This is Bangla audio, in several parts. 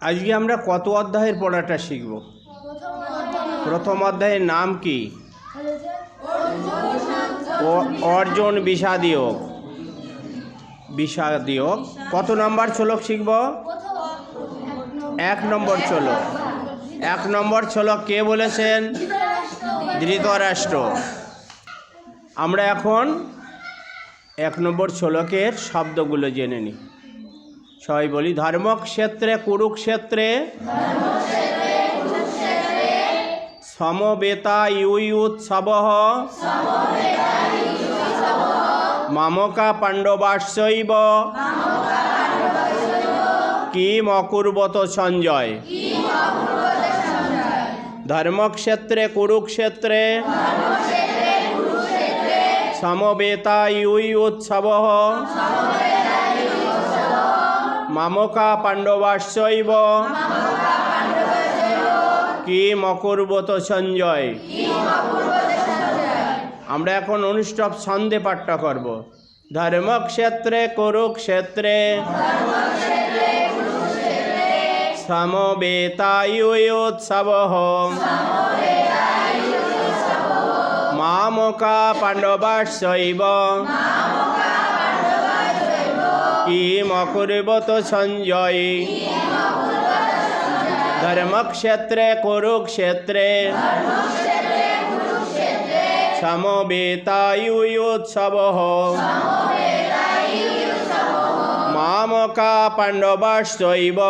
আজকে আমরা কত অধ্যায়ের পড়াটা শিখব? প্রথম অধ্যায়ের নাম কি? অর্জুন বিষাদয়োগ। বিষাদয়োগ কত নম্বর শ্লোক শিখব? 1 নম্বর শ্লোক। 1 নম্বর শ্লোক কে বলেছেন? ধৃতরাষ্ট্র। আমরা এখন 1 নম্বর শ্লোকের শব্দগুলো জেনে নিই। সবাই বলি, ধর্মক্ষেত্রে কুরুক্ষেত্রে সমবেতা ইউৎসবঃ মামকা পাণ্ডবাশ্চৈব কিম অকুর্বত সঞ্জয়। ধর্মক্ষেত্রে কুরুক্ষেত্রে সমবেতা ইউৎসবঃ মামকা পাণ্ডবাশ্চৈব কিম অকুর্বত সঞ্জয়। আমরা এখন অনুষ্ঠব ছন্দে পাঠটা করব। ধর্মক্ষেত্রে কুরুক্ষেত্রে সমবেতা ইউৎসবঃ মামকা পাণ্ডবাশ্চৈব কিম অকুর্বত সঞ্জয়। ধর্মক্ষেত্রে কুরুক্ষেত্রে সমবেতা ইউৎসবঃ মামকা পাণ্ডবাশ্চৈব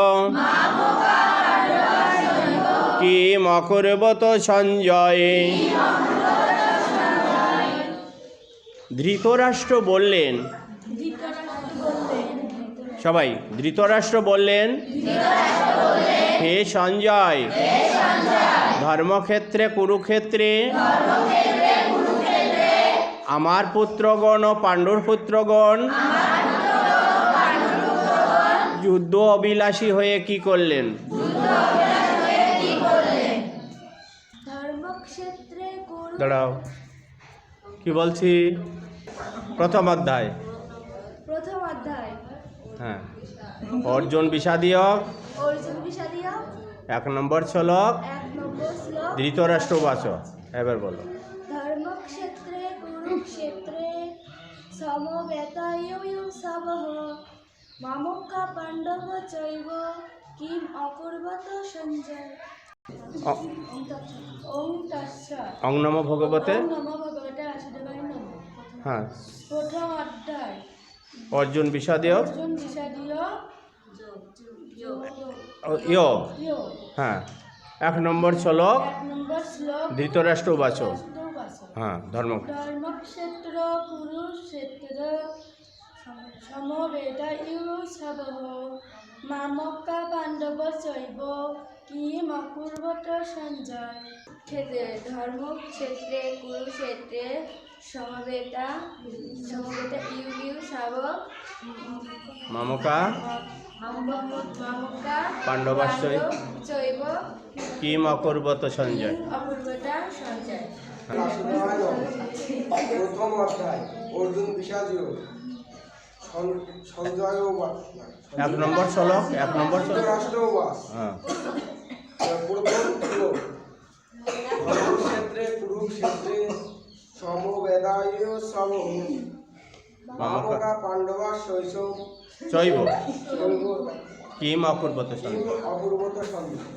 কিম অকুর্বত সঞ্জয়। ধৃতরাষ্ট্র বললেন, সবাই ধৃতরাষ্ট্র বললেন, হে সঞ্জয়, ধর্মক্ষেত্রে কুরুক্ষেত্রে আমার পুত্রগণ ও পাণ্ডুর পুত্রগণ যুদ্ধ অভিলাষী হয়ে কি করলেন? দাঁড়াও, কি বলছি? প্রথম অধ্যায়। হ্যাঁ, অর্জুন বিষাদয়োগ। 1 নম্বর শ্লোক ধৃতরাষ্ট্র বাচক। এবার বলো। ধর্মক্ষেত্রে কুরুক্ষেত্রে সমবেতা ইউৎসবঃ মামকা পাণ্ডবাশ্চৈব কিম অকুর্বত সঞ্জয়। অং নমো ভগবতে। হ্যাঁ, প্রথম অধ্যায় অর্জুন বিষাদয়োগ। যোগ। হ্যাঁ, 1 নম্বর শ্লোক ধৃতরাষ্ট্র বাচক। হ্যাঁ, ধর্মক্ষেত্র কুরুক্ষেত্র সমবেতা ইউৎসবঃ মামকা পাণ্ডবাশ্চৈব কিম অকুর্বত সঞ্জয়। ধর্মক্ষেত্রে কুরুক্ষেত্রে সমবেতা ইউৎসবঃ মামকা পাণ্ডবাশ্চৈব কিম অকুর্বত সঞ্জয়। প্রথম অধ্যায় অর্জুন বিষাদয়োগ। সঞ্জয় 1 নম্বর শ্লোক। 1 নম্বর শ্লোক। হ্যাঁ, প্রথম শ্লোক। ধর্মক্ষেত্রে কুরুক্ষেত্রে সমবেতা ইউৎসবঃ মামকা পাণ্ডবাশ্চৈব কিম অকুর্বত সঞ্জয়। অকুর্বত সঞ্জয়।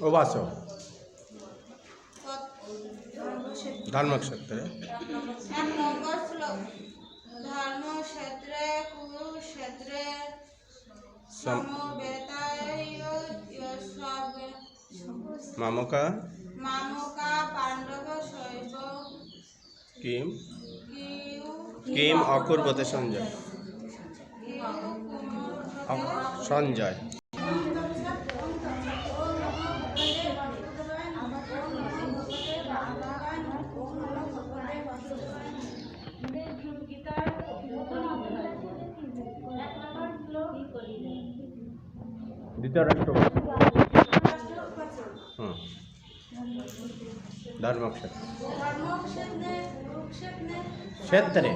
উবাচক। ধর্মক্ষেত্রে ধর্মক্ষেত্রে কুরুক্ষেত্রে সমবেতা ইউৎসবঃ মামকা পাণ্ডবাশ্চৈব কিম অকুর্বত সঞ্জয়। সঞ্জয়। ধৃতরাষ্ট্র। ধর্মক্ষেত্রে ধর্মক্ষেত্রে কুরুক্ষেত্রে ক্ষেত্রে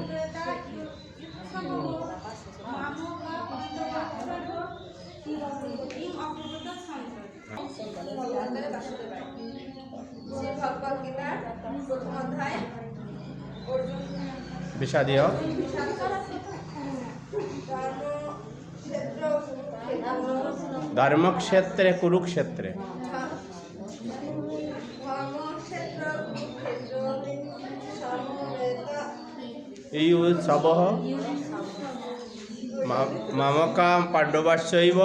শ্রী ভগবদ গীতার প্রথম অধ্যায় অর্জুন বিষাদীয় ধর্মক্ষেত্রে কুরুক্ষেত্রে ধর্মক্ষেত্র কুরুক্ষেত্র সমবেত ইউৎসব মামকা পাণ্ডবাশ্চৈব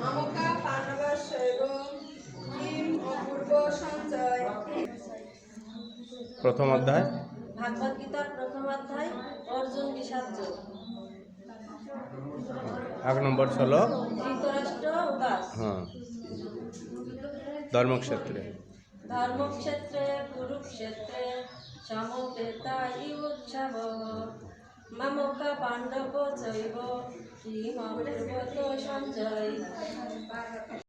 মমকা পাণ্ডবাশ্চৈব কিম অপূর্ব সঞ্চয়। প্রথম অধ্যায় ভাগবত গীতার প্রথম অধ্যায় অর্জুন বিষাদ যোগ। 1 নম্বর হলো ধৃতরাষ্ট্র উবাস হ্যাঁ ধর্মক্ষেত্রে ধর্মক্ষেত্রে কুরুক্ষেত্রে সমবেতা ইউৎসব মামকা পাণ্ডব চৈব কিম অপূর্বত সঞ্জয়।